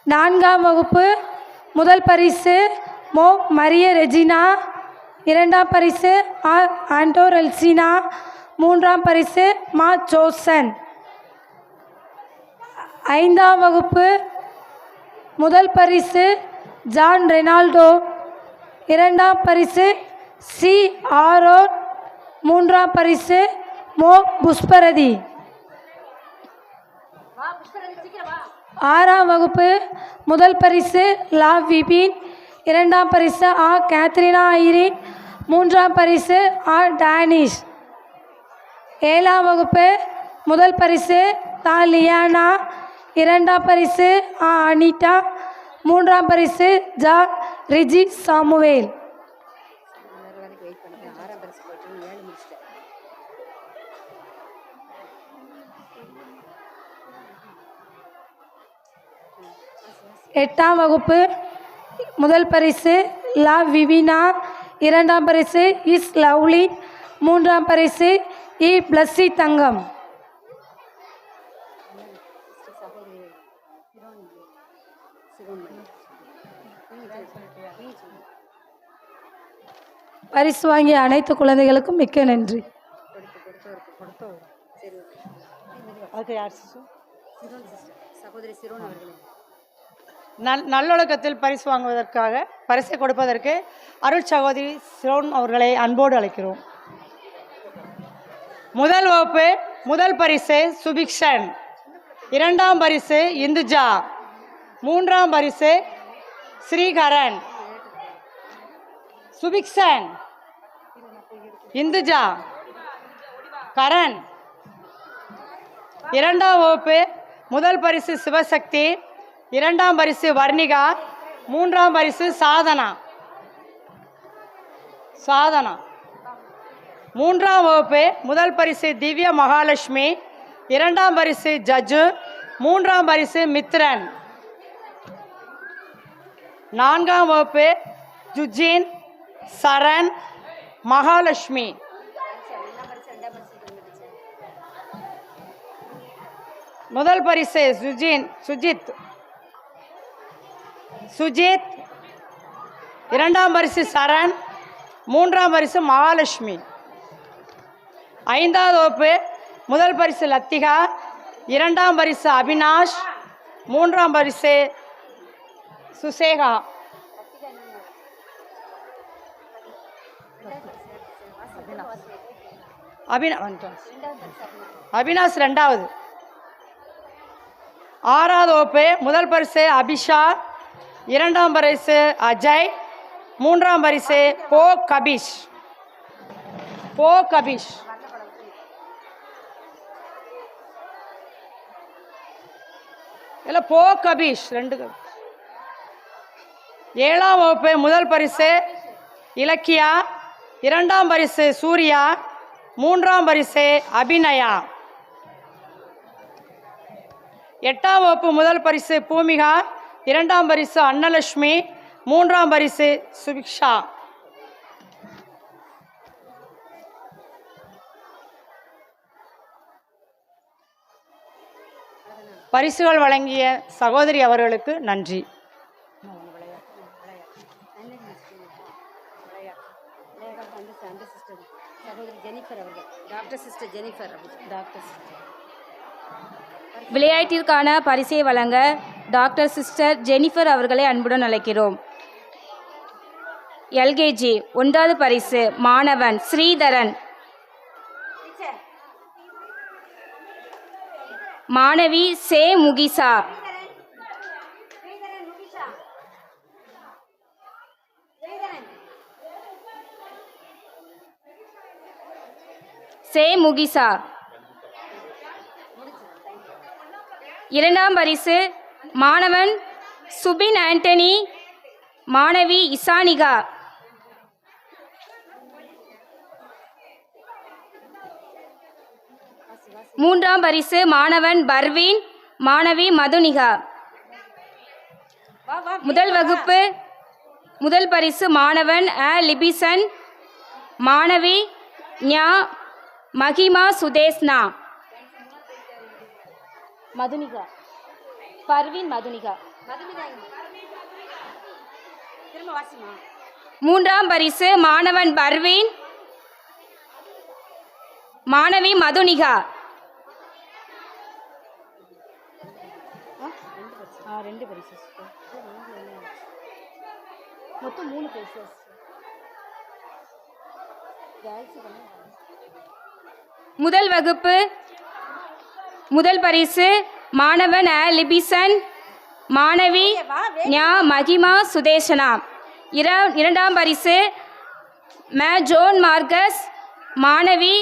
4ஆம் வகுப்பு முதல் பரிசு மோ மரிய ரெஜினா, 2ஆம் பரிசு ஆண்டோர் எல்சினா, 3ஆம் பரிசு மா ஜோசன். 5ஆம் வகுப்பு முதல் பரிசு ஜான் ரெனால்டோ, 2ஆம் பரிசு சி ஆரோன், 3ஆம் பரிசு மோ புஷ்பரதி. 6ஆம் வகுப்பு முதல் பரிசு லா விபின், 2ஆம் பரிசு ஆ கேத்ரினா ஐரின், 3ஆம் பரிசு ஆ டேனிஷ். 7ஆம் வகுப்பு முதல் பரிசு தா லியானா, 2ஆம் பரிசு ஆ அனிதா, 3ஆம் பரிசு ஜா ரிஜி சாமுவேல். எட்டாம் வகுப்பு முதல் பரிசு லா விவினா, 2ஆம் பரிசு இஸ் லவ்லின், 3ஆம் பரிசு இ பிளஸ்ஸி தங்கம். பரிசு வாங்கிய அனைத்து குழந்தைகளுக்கும் மிக்க நன்றி. நல்லொழுக்கத்தில் பரிசு வாங்குவதற்காக பரிசை கொடுப்பதற்கு அருள் சகோதரி சிரோன் அவர்களை அன்போடு அழைக்கிறோம். முதல் வகுப்பு முதல் பரிசு சுபிக்ஷன், 2ஆம் பரிசு இந்துஜா, 3ஆம் பரிசு ஸ்ரீகரன். சுபிக்ஷன், இந்துஜா, கரண். 2ஆம் வகுப்பு முதல் பரிசு சிவசக்தி, 2ஆம் பரிசு வர்ணிகா, 3ஆம் பரிசு சாதனா. 3ஆம் வகுப்பு முதல் பரிசு திவ்ய மகாலட்சுமி, 2ஆம் பரிசு ஜஜு, 3ஆம் பரிசு மித்ரன். 4ஆம் வகுப்பு ஜுஜின், சரண், மகாலட்சுமி. முதல் பரிசு சுஜித், 2ஆம் பரிசு சரண், 3ஆம் பரிசு மகாலட்சுமி. 5ஆவது வகுப்பு முதல் பரிசு லத்திகா, 2ஆம் பரிசு அபினாஷ், 3ஆம் பரிசு சுசேகா. அபினாஷ் 2வது. 6ஆவது வகுப்பு முதல் பரிசு அபிஷா, 2ஆம் பரிசு அஜய், மூன்றாம் பரிசு போ கபீஷ். இல்லை போ கபீஷ் 2. 7ஆம் வகுப்பு முதல் பரிசு இலக்கியா, 2ஆம் பரிசு சூர்யா, 3ஆம் பரிசு அபிநயா. 8ஆம் வகுப்பு முதல் பரிசு பூமிகா, 2ஆம் பரிசு அன்னலட்சுமி, 3ஆம் பரிசு சுபிக்ஷா. பரிசுகள் வழங்கிய சகோதரி அவர்களுக்கு நன்றி. விளையாட்டிற்கான பரிசை வழங்க டாக்டர் சிஸ்டர் ஜெனிஃபர் அவர்களை அன்புடன் அழைக்கிறோம். எல்கேஜி 1வது பரிசு மாணவன் ஸ்ரீதரன். மாணவி சே முகிசா. முகிசா. 2ஆம் பரிசு மாணவன் சுபின் ஆண்டனி, மாணவி இசானிகா. 3ஆம் பரிசு மாணவன் பர்வீன், மாணவி மதுனிகா. முதல் வகுப்பு முதல் பரிசு மாணவன் லிபிசன், மாணவி ஞா மகிமா சுதேஷ்னா. மதுனிகா பர்வீன் மதுனிகா. 3ஆம் பரிசு மாணவன் பர்வீன், மாணவி மதுனிகா. 2 பரிசு மொத்தம் 3 பரிசு. முதல் வகுப்பு முதல் பரிசு மாணவன் லிபிசன், மாணவி ஞா மகிமா சுதேஷனா. 2ஆம் பரிசு ஜோன் மார்கஸ், மாணவி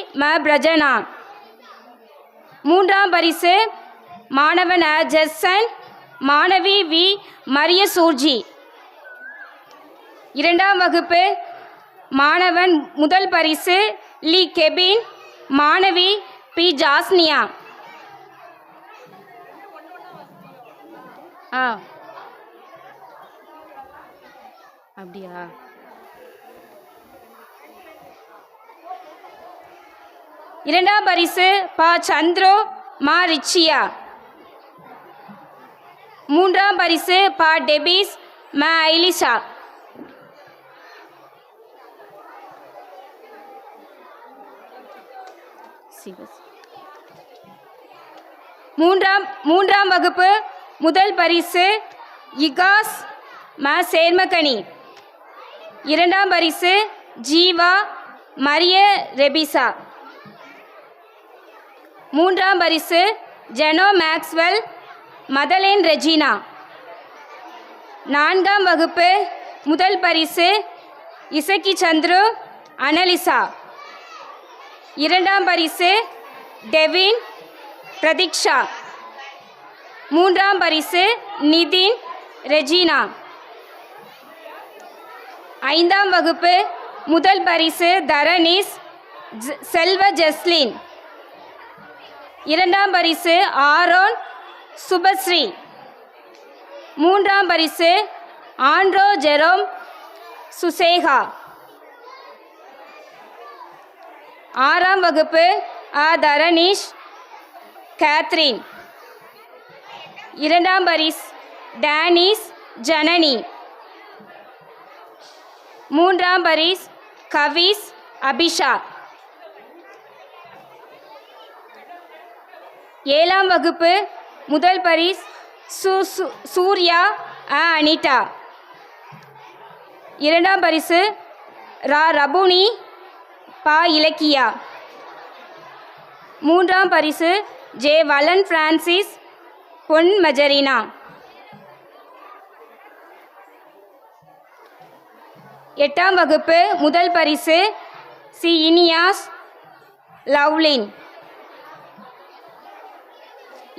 பிரஜனா. 3ஆம் பரிசு மாணவன் ஜெர்சன், மாணவி வி மரிய சூர்ஜி. 2ஆம் வகுப்பு மாணவன் முதல் பரிசு லீ கெபின், மாணவி பி ஜாஸ்னியா. அப்படியா? 2ஆம் பரிசு பா சந்திரோ, மா ரிச்சியா. 3ஆம் பரிசு பா டெபிஸ், மா ஐலிஷா. 3ஆம் வகுப்பு முதல் பரிசு இகாஸ், மா சேர்மகனி. 2ஆம் பரிசு ஜீவா, மரிய ரெபிசா. 3ஆம் பரிசு ஜெனோ மேக்ஸ்வெல், மதலேன் ரெஜினா. 4ஆம் வகுப்பு முதல் பரிசு இசக்கி சந்துரு, அனலிசா. 2ஆம் பரிசு டெவின், பிரதீக்ஷா. 3ஆம் பரிசு நிதின், ரெஜினா. 5ஆம் வகுப்பு முதல் பரிசு தரணிஸ், செல்வ ஜஸ்லின். 2ஆம் பரிசு ஆரோன், சுபஸ்ரீ. 3ஆம் பரிசு ஆண்ட்ரோ ஜெரோம், சுசேகா. 6ஆம் வகுப்பு தரணீஷ், கேத்ரின். 2ஆம் பரிசு டேனிஸ், ஜனனி. 3ஆம் பரிசு கவிஸ், அபிஷா. 7ஆம் வகுப்பு முதல் பரிசு சூர்யா, அனிதா. 2ஆம் பரிசு ரபுனி, பா இலக்கியா. 3ஆம் பரிசு ஜே வலன் பிரான்சிஸ், பொன் மஜரினா. 8ஆம் வகுப்பு முதல் பரிசு சி இனியாஸ் லவ்லின்.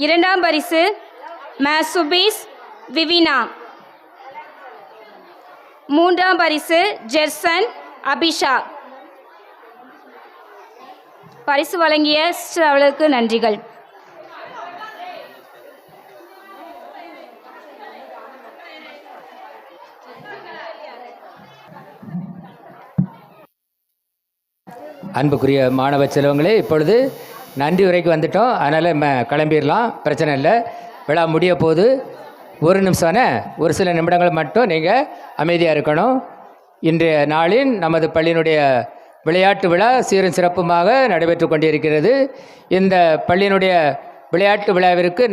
2ஆம் பரிசு ம சுபீஸ் விவினா. 3ஆம் பரிசு ஜெர்சன் அபிஷா. பரிசு வழங்கிய சிஸ்டர் அவர்களுக்கு நன்றிகள். அன்புக்குரிய மாணவ செல்வங்களே, இப்பொழுது நன்றி உரைக்கு வந்துட்டோம். அதனால் கிளம்பிடலாம், பிரச்சனை இல்லை. விழா முடிய போது ஒரு நிமிஷம், ஒரு சில நிமிடங்கள் மட்டும் நீங்கள் அமைதியாக இருக்கணும். இன்றைய நாளின் நமது பள்ளியினுடைய விளையாட்டு விழா சீரும் சிறப்புமாக நடைபெற்று கொண்டிருக்கிறது. இந்த பள்ளியினுடைய விளையாட்டு விழாவிற்கு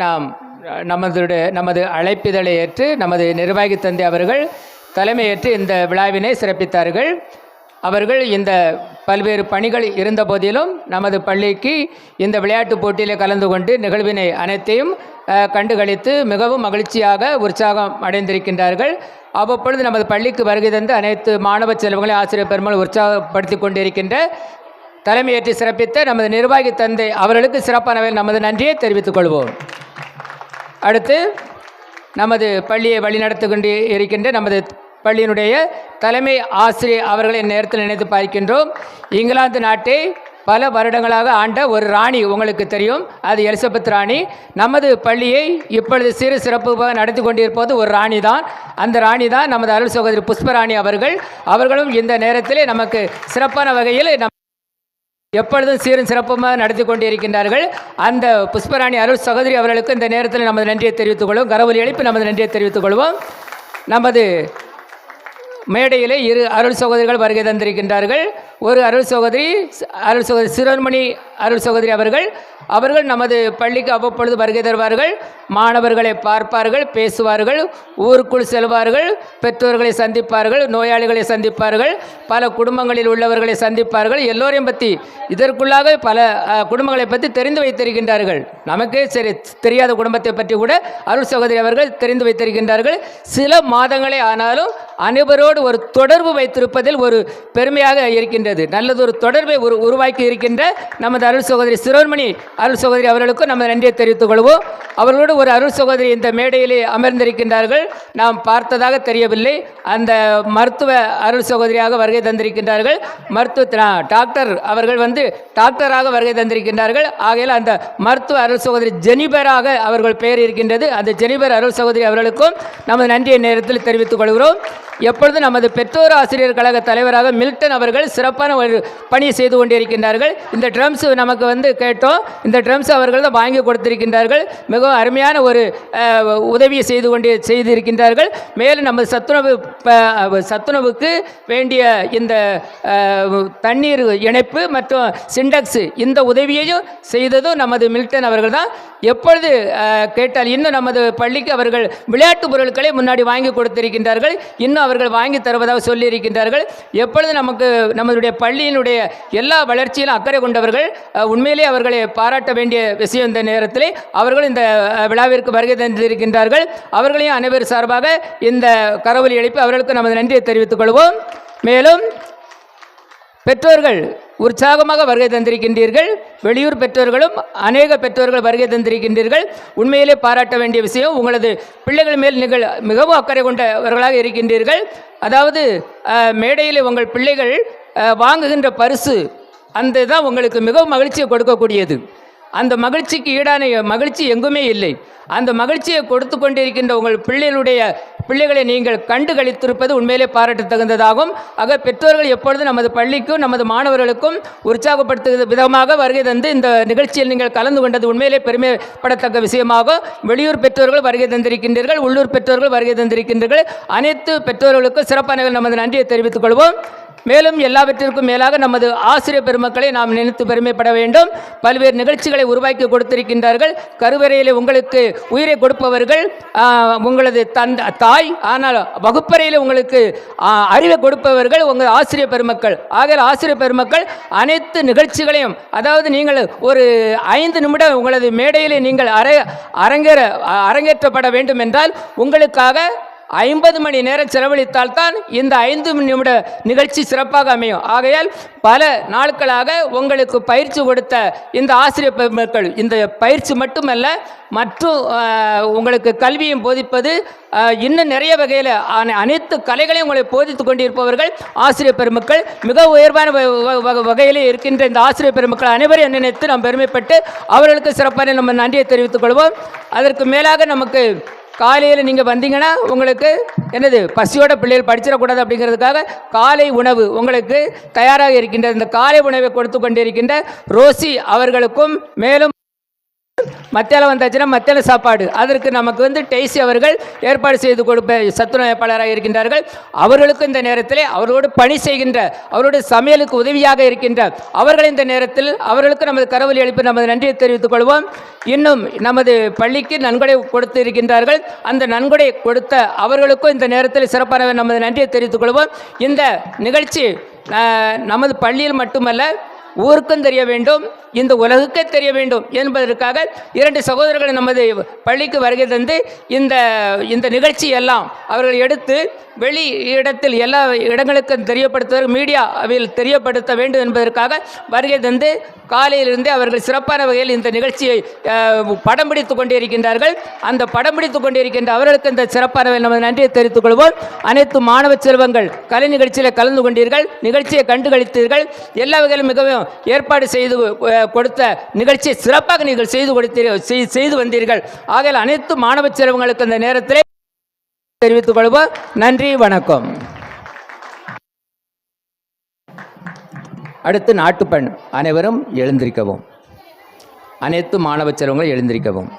நமது அழைப்பிதழை ஏற்று நமது நிர்வாகி தந்தை அவர்கள் தலைமையேற்று இந்த விழாவினை சிறப்பித்தார்கள். அவர்கள் இந்த பல்வேறு பணிகள் இருந்த போதிலும் நமது பள்ளிக்கு இந்த விளையாட்டுப் போட்டியில் கலந்து கொண்டு நிகழ்வினை அனைத்தையும் கண்டுகளித்து மிகவும் மகிழ்ச்சியாக உற்சாகம் அடைந்திருக்கின்றார்கள். அவ்வப்பொழுது நமது பள்ளிக்கு வருகை தந்து அனைத்து மாணவ செல்வங்களையும் ஆசிரியர் பெருமக்கள் உற்சாகப்படுத்தி கொண்டிருக்கின்ற தலைமையேற்று சிறப்பித்த நமது நிர்வாகி தந்தை அவர்களுக்கு சிறப்பானவர்கள் நமது நன்றியை தெரிவித்துக் கொள்வோம். அடுத்து நமது பள்ளியை வழிநடத்தி கொண்டு இருக்கின்ற நமது பள்ளியினுடைய தலைமை ஆசிரியர் அவர்களை நேரத்தில் நினைத்து பார்க்கின்றோம். இங்கிலாந்து நாட்டை பல வருடங்களாக ஆண்ட ஒரு ராணி உங்களுக்கு தெரியும், அது எலிசபெத் ராணி. நமது பள்ளியை இப்பொழுது சிறு சிறப்பாக நடத்தி கொண்டிருப்பது ஒரு ராணி தான். அந்த ராணி தான் நமது அருள் சகோதரி புஷ்பராணி அவர்களும் இந்த நேரத்திலே நமக்கு சிறப்பான வகையில் எப்பொழுதும் சீரும் சிறப்புமாக நடத்தி கொண்டிருக்கின்றார்கள். அந்த புஷ்பராணி அருள் சகோதரி அவர்களுக்கு இந்த நேரத்தில் நமது நன்றியை தெரிவித்துக் கொள்வோம். கரவொலி எழுப்பி நமது நன்றியை தெரிவித்துக் கொள்வோம். நமது மேடையிலே இரு அருள் சகோதரிகள் வருகை தந்திருக்கின்றார்கள். ஒரு அருள் சகோதரி சிரோன்மணி அருள் சகோதரி அவர்கள் நமது பள்ளிக்கு அவ்வப்பொழுது வருகை தருவார்கள். மாணவர்களை பார்ப்பார்கள், பேசுவார்கள், ஊருக்குள் செல்வார்கள், பெற்றோர்களை சந்திப்பார்கள், நோயாளிகளை சந்திப்பார்கள், பல குடும்பங்களில் உள்ளவர்களை சந்திப்பார்கள். எல்லோரையும் பற்றி இதற்குள்ளாக பல குடும்பங்களை பற்றி தெரிந்து வைத்திருக்கின்றார்கள். நமக்கே சரி தெரியாத குடும்பத்தை பற்றி கூட அருள் சகோதரி அவர்கள் தெரிந்து வைத்திருக்கின்றார்கள். சில மாதங்களே ஆனாலும் அனைவரோடு ஒரு தொடர்பு வைத்திருப்பதில் ஒரு பெருமையாக இருக்கின்றது. நல்லதொரு தொடர்பை உருவாக்கி இருக்கின்ற நமது அருள் சகோதரி சிரோன்மணி அருள் சகோதரி அவர்களுக்கும் நம்ம நன்றியை தெரிவித்துக் கொள்வோம். அவர்களோடு ஒரு அருள் சகோதரி இந்த மேடையிலே அமர்ந்திருக்கின்றார்கள். நாம் பார்த்ததாக தெரியவில்லை. அந்த மருத்துவ அருள் சகோதரியாக வருகை தந்திருக்கின்றார்கள். டாக்டர் அவர்கள் டாக்டராக வருகை தந்திருக்கின்றார்கள். ஆகையால் அந்த மருத்துவ அருள் சகோதரி ஜெனிபராக அவர்கள் பெயர் இருக்கின்றது. அந்த ஜெனிபர் அருள் சகோதரி அவர்களுக்கும் நமது நன்றியை நேரத்தில் தெரிவித்துக் கொள்கிறோம். எப்பொழுது நமது பெற்றோர் ஆசிரியர் கழக தலைவராக மில்டன் அவர்கள் சிறப்பான ஒரு பணியை செய்து கொண்டிருக்கின்றார்கள். இந்த ட்ரம்ஸ் நமக்கு கேட்டோம். இந்த ட்ரம்ஸ் அவர்கள் தான் வாங்கி கொடுத்திருக்கின்றார்கள். மிகவும் அருமையான ஒரு உதவியை செய்திருக்கின்றார்கள். மேலும் நமது சத்துணவுக்கு வேண்டிய இந்த தண்ணீர் இணைப்பு மற்றும் சிண்டக்ஸ் இந்த உதவியையும் செய்ததும் நமது மில்டன் அவர்கள் தான். எப்பொழுது கேட்டால் இன்னும் நமது பள்ளிக்கு அவர்கள் விளையாட்டு பொருட்களை முன்னாடி வாங்கி கொடுத்திருக்கின்றார்கள். இன்னும் அவர்கள் வாங்கி தருவதாக சொல்லியிருக்கின்றார்கள். எப்பொழுது நம்மளுடைய பள்ளியினுடைய எல்லா வளர்ச்சியிலும் அக்கறை கொண்டவர்கள். உண்மையிலே அவர்களை பாராட்ட வேண்டிய விஷயம். இந்த நேரத்தில் அவர்கள் இந்த விழாவிற்கு வருகை தந்திருக்கின்றார்கள். அவர்களையும் அனைவர் சார்பாக இந்த கரவொலி எழுப்பி அவர்களுக்கு நமது நன்றியை தெரிவித்துக் கொள்வோம். மேலும் பெற்றோர்கள் உற்சாகமாக வருகை தந்திருக்கின்றீர்கள். வெளியூர் பெற்றோர்களும் அநேக பெற்றோர்கள் வருகை தந்திருக்கின்றீர்கள். உண்மையிலே பாராட்ட வேண்டிய விஷயம். உங்களது பிள்ளைகள் மேல் நீங்கள் மிகவும் அக்கறை கொண்டவர்களாக இருக்கின்றீர்கள். அதாவது மேடையில் உங்கள் பிள்ளைகள் வாங்குகின்ற பரிசு அந்த தான் உங்களுக்கு மிகவும் மகிழ்ச்சியை கொடுக்கக்கூடியது. அந்த மகிழ்ச்சிக்கு ஈடான மகிழ்ச்சி எங்குமே இல்லை. அந்த மகிழ்ச்சியை கொடுத்து கொண்டிருக்கின்ற உங்கள் பிள்ளைகளை நீங்கள் கண்டு களித்திருப்பது உண்மையிலே பாராட்ட தகுந்ததாகும். ஆக பெற்றோர்கள் எப்பொழுது நமது பள்ளிக்கும் நமது மாணவர்களுக்கும் உற்சாகப்படுத்துகிற விதமாக வருகை தந்து இந்த நிகழ்ச்சியில் நீங்கள் கலந்து கொண்டது உண்மையிலே பெருமைப்படத்தக்க விஷயமாக. வெளியூர் பெற்றோர்கள் வருகை தந்திருக்கின்றீர்கள், உள்ளூர் பெற்றோர்கள் வருகை தந்திருக்கின்றீர்கள். அனைத்து பெற்றோர்களுக்கும் சிறப்பான நமது நன்றியை தெரிவித்துக் கொள்வோம். மேலும் எல்லாவற்றிற்கும் மேலாக நமது ஆசிரியர் பெருமக்களை நாம் நினைத்து பெருமைப்பட வேண்டும். பல்வேறு நிகழ்ச்சிகளை உருவாக்கி கொடுத்திருக்கின்றார்கள். கருவறையில் உங்களுக்கு உயிரை கொடுப்பவர்கள் உங்களது தாய், ஆனால் வகுப்பறையில் உங்களுக்கு அறிவை கொடுப்பவர்கள் உங்கள் ஆசிரியர் பெருமக்கள். ஆகிய ஆசிரியர் பெருமக்கள் அனைத்து நிகழ்ச்சிகளையும், அதாவது நீங்கள் ஒரு 5 நிமிடம் உங்களது மேடையில் நீங்கள் அரங்கேற்றப்பட வேண்டும் என்றால் உங்களுக்காக 50 மணி நேரம் செலவழித்தால்தான் இந்த 5 நிமிட நிகழ்ச்சி சிறப்பாக அமையும். ஆகையால் பல நாட்களாக உங்களுக்கு பயிற்சி கொடுத்த இந்த ஆசிரியர் பெருமக்கள், இந்த பயிற்சி மட்டுமல்ல மற்றும் உங்களுக்கு கல்வியும் போதிப்பது, இன்னும் நிறைய வகையில் அனைத்து கலைகளையும் உங்களை போதித்து கொண்டிருப்பவர்கள் ஆசிரியர் பெருமக்கள். மிக உயர்வான வகையிலே இருக்கின்ற இந்த ஆசிரியர் பெருமக்கள் அனைவரையும் நினைத்து நாம் பெருமைப்பட்டு அவர்களுக்கு சிறப்பான நம்ம நன்றியை தெரிவித்துக் கொள்வோம். அதற்கு மேலாக நமக்கு காலையில் நீங்கள் வந்தீங்கன்னா உங்களுக்கு என்னது பசியோட பிள்ளைகள் படிச்சிடக்கூடாது அப்படிங்கிறதுக்காக காலை உணவு உங்களுக்கு தயாராக இருக்கின்ற இந்த காலை உணவை கொடுத்து கொண்டிருக்கின்ற ரோசி அவர்களுக்கும், மேலும் மத்தியானம் வந்தாச்சுன்னா மத்தியான சாப்பாடு அதற்கு நமக்கு டெய்சி அவர்கள் ஏற்பாடு செய்து கொடுப்ப சத்துணவாளராக இருக்கின்றார்கள். அவர்களுக்கும் இந்த நேரத்தில் அவர்களோடு பணி செய்கின்ற, அவரோட சமையலுக்கு உதவியாக இருக்கின்ற அவர்கள் இந்த நேரத்தில் அவர்களுக்கு நமது கரவொலி எழுப்பி நமது நன்றியை தெரிவித்துக் கொள்வோம். இன்னும் நமது பள்ளிக்கு நன்கொடை கொடுத்து இருக்கின்றார்கள். அந்த நன்கொடை கொடுத்த அவர்களுக்கும் இந்த நேரத்தில் சிறப்பான நமது நன்றியை தெரிவித்துக் கொள்வோம். இந்த நிகழ்ச்சி நமது பள்ளியில் மட்டுமல்ல ஊருக்கும் தெரிய வேண்டும், இந்த உலகுக்கே தெரிய வேண்டும் என்பதற்காக 2 சகோதரர்கள் நமது பள்ளிக்கு வருகை தந்து இந்த நிகழ்ச்சி எல்லாம் அவர்கள் எடுத்து வெளி இடத்தில் எல்லா இடங்களுக்கும் தெரியப்படுத்த மீடியாவில் தெரியப்படுத்த வேண்டும் என்பதற்காக வருகை தந்து காலையிலிருந்து அவர்கள் சிறப்பான வகையில் இந்த நிகழ்ச்சியை படம் பிடித்து கொண்டிருக்கின்றார்கள். அந்த படம் பிடித்து கொண்டிருக்கின்ற அவர்களுக்கு இந்த சிறப்பான நமது நன்றியை தெரிவித்துக் கொள்வோம். அனைத்து மாணவ செல்வங்கள் கலை நிகழ்ச்சியில் கலந்து கொண்டீர்கள், நிகழ்ச்சியை கண்டுகளித்தீர்கள். எல்லா வகையிலும் மிகவும் ஏற்பாடு செய்து கொடுத்த நிகழ்ச்சியை சிறப்பாக நீங்கள் செய்து வந்தீர்கள். ஆகையால் அனைத்து மாணவ செல்வங்களுக்கு இந்த நேரத்தில் தெரிவித்துக் கொள்வோம். நன்றி, வணக்கம். அடுத்து நாட்டுப்பண். அனைவரும் எழுந்திருக்கவும். அனைத்து மாணவ செல்வங்களும் எழுந்திருக்கவும்.